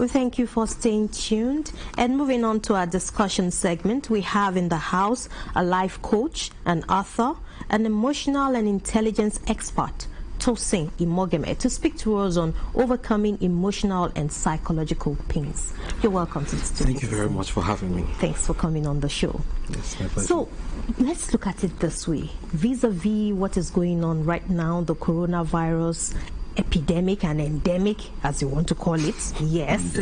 We thank you for staying tuned. And moving on to our discussion segment, we have in the house a life coach, an author, an emotional and intelligence expert, Tosin Imogeme, to speak to us on overcoming emotional and psychological pains. You're welcome to the studio. Thank you very much for having me. Thanks for coming on the show. Yes, my pleasure. So let's look at it this way. Vis-a-vis what is going on right now, the coronavirus epidemic and endemic, as you want to call it. Yes.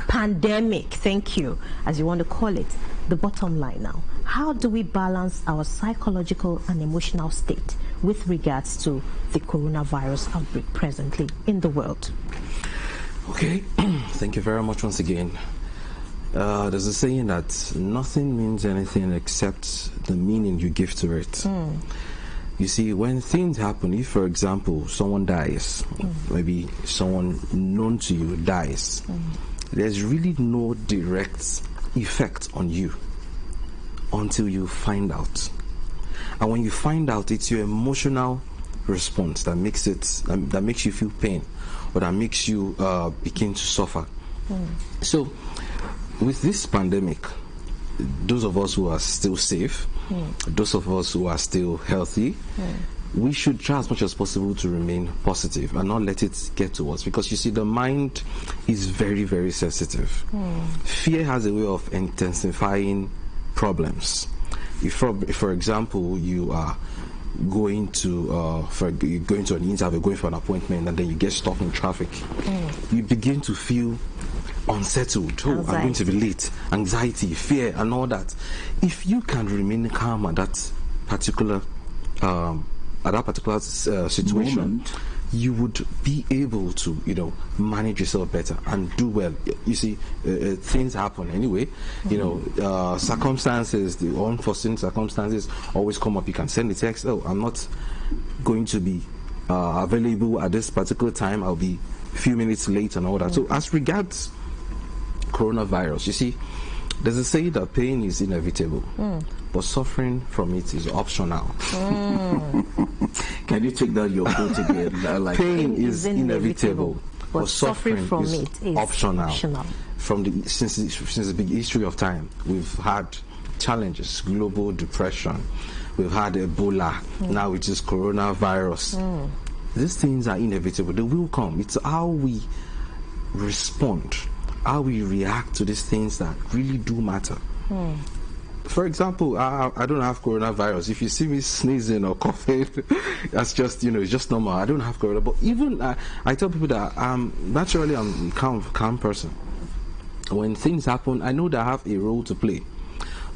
Pandemic, thank you, as you want to call it. The bottom line now, how do we balance our psychological and emotional state with regards to the coronavirus outbreak presently in the world? Okay, thank you very much once again. There's a saying that nothing means anything except the meaning you give to it. You see, when things happen, if, for example, someone dies, maybe someone known to you dies, there's really no direct effect on you until you find out. And when you find out, it's your emotional response that makes you feel pain, or that makes you begin to suffer. So, with this pandemic, those of us who are still safe, those of us who are still healthy, we should try as much as possible to remain positive and not let it get to us, because you see, the mind is very, very sensitive. Fear has a way of intensifying problems. If, for example, you are going to an interview, going for an appointment, and then you get stuck in traffic, you begin to feel unsettled. Oh, I'm going to be late. Anxiety, fear, and all that. If you can remain calm at that particular situation, moment, you would be able to, manage yourself better and do well. You see, things happen anyway. Circumstances, the unforeseen circumstances always come up. You can send a text. Oh, I'm not going to be available at this particular time. I'll be a few minutes late and all that. So, as regards coronavirus, you see, there's a saying that pain is inevitable, but suffering from it is optional. Can you take that your quote again? Pain is inevitable, but suffering from it is optional. Since the big history of time, we've had challenges: global depression, we've had Ebola, now it is coronavirus. These things are inevitable; they will come. It's how we respond, how we react to these things that really do matter. For example, I don't have coronavirus. If you see me sneezing or coughing, that's just, it's just normal. I don't have corona. But even I tell people that naturally I'm a calm person. When things happen, I know that I have a role to play.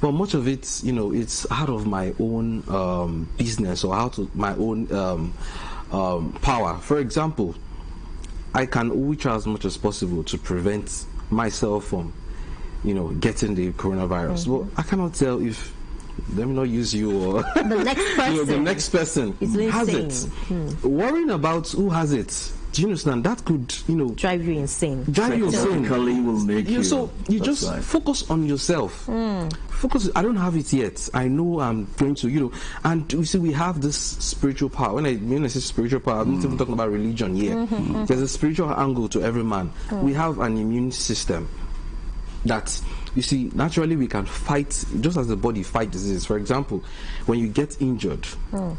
But much of it, it's out of my own business, or out of my own power. For example, I can always try as much as possible to prevent myself from getting the coronavirus. Well, I cannot tell if, let me not use you or the next person, the next person has it. Worrying about who has it, do you understand? That could, drive you insane. Will make you. So you just focus on yourself. Focus. I don't have it yet. I know I'm going to, and you see, we have this spiritual power. When I say spiritual power, I'm not even talking about religion here. There's a spiritual angle to every man. We have an immune system that, you see, naturally we can fight, just as the body fights disease. For example, when you get injured,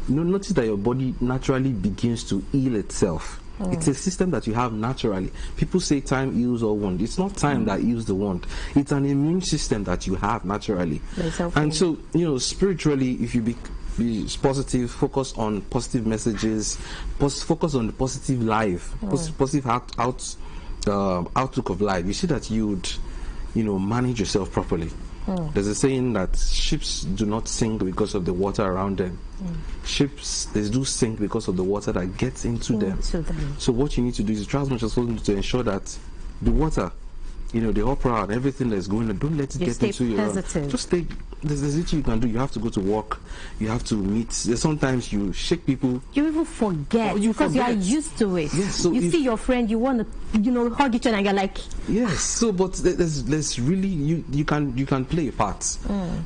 notice that your body naturally begins to heal itself. It's a system that you have naturally. People say time heals all wound. It's not time that heals the wound. It's an immune system that you have naturally. And so, spiritually, if you be positive, focus on positive messages, focus on the positive life, positive outlook of life, you see that you would manage yourself properly. There's a saying that ships do not sink because of the water around them. Ships, they do sink because of the water that gets into them. So what you need to do is try as much as possible to ensure that the water, the opera and everything that's going on, don't let it get into you. Just stay. There's little you can do. You have to go to work. You have to meet. Sometimes you shake people. You even forget because you are used to it. Yes. So you see your friend, you want to, hug each other, and you're like. Yes. So, but there's really you can play a part,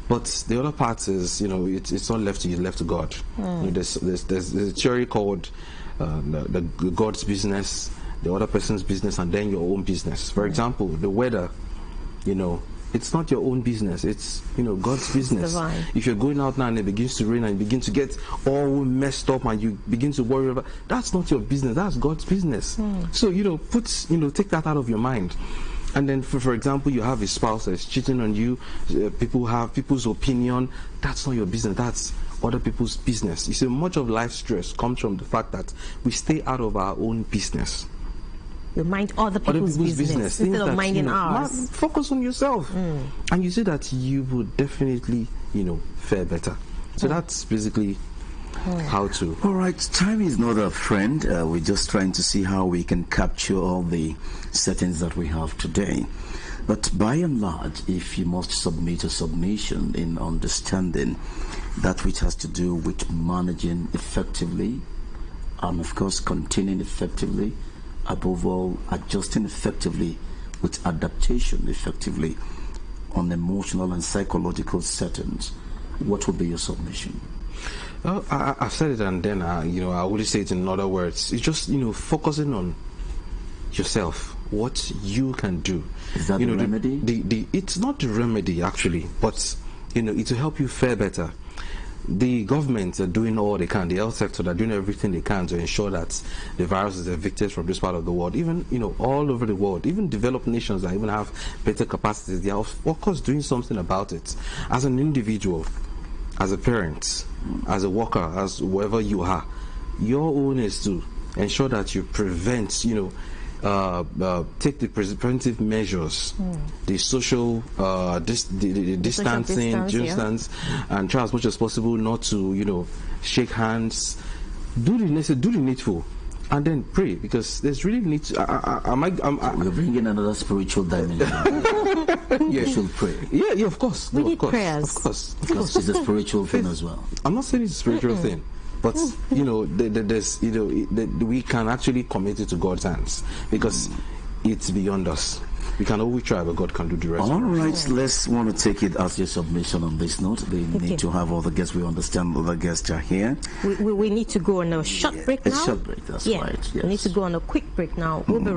but the other part is it's not left to you, left to God. There's a theory called the God's business the other person's business, and then your own business. For example, the weather, you know, it's not your own business, it's, you know, God's business. Divine. If you're going out now and it begins to rain and you begin to get all messed up and you begin to worry about, that's not your business, that's God's business. So, you know, take that out of your mind. And then, for example, you have a spouse that's cheating on you, people have people's opinion, that's not your business, that's other people's business. You see, much of life stress comes from the fact that we stay out of our own business. You mind other people's business instead of minding ours. Focus on yourself, and you see that you would definitely, you know, fare better. So that's basically how to. All right, time is not a friend. We're just trying to see how we can capture all the settings that we have today. But by and large, if you must submit a submission in understanding that which has to do with managing effectively, and of course containing effectively, above all, adjusting effectively with adaptation effectively on emotional and psychological settings, what would be your submission? Well, I've said it, and then you know, I would say it in other words. It's just, you know, focusing on yourself, what you can do. Is that the remedy? It's not the remedy actually, but you know, it will help you fare better. The government are doing all they can, the health sector are doing everything they can to ensure that the virus is evicted from this part of the world. Even, you know, all over the world, even developed nations that even have better capacities, they are of course doing something about it. As an individual, as a parent, as a worker, as whoever you are, your own is to ensure that you prevent, you know, take the preventive measures, the social distancing, and try as much as possible not to, you know, shake hands. Do the necessary, do the needful, and then pray, because there's really need to. We're bringing another spiritual dimension. Yeah. You should pray. Yeah, of course. We need prayers. Of course. Because it's a spiritual thing as well. I'm not saying it's a spiritual thing. But you know, there's, you know, we can actually commit it to God's hands, because it's beyond us. We can always try, but God can do the rest. All right, let's want to take it as your submission on this note. We need to have all the guests. We understand all the guests are here. We need to go on a short break now. A short break, that's right. Yes. We need to go on a quick break now. We'll be right back.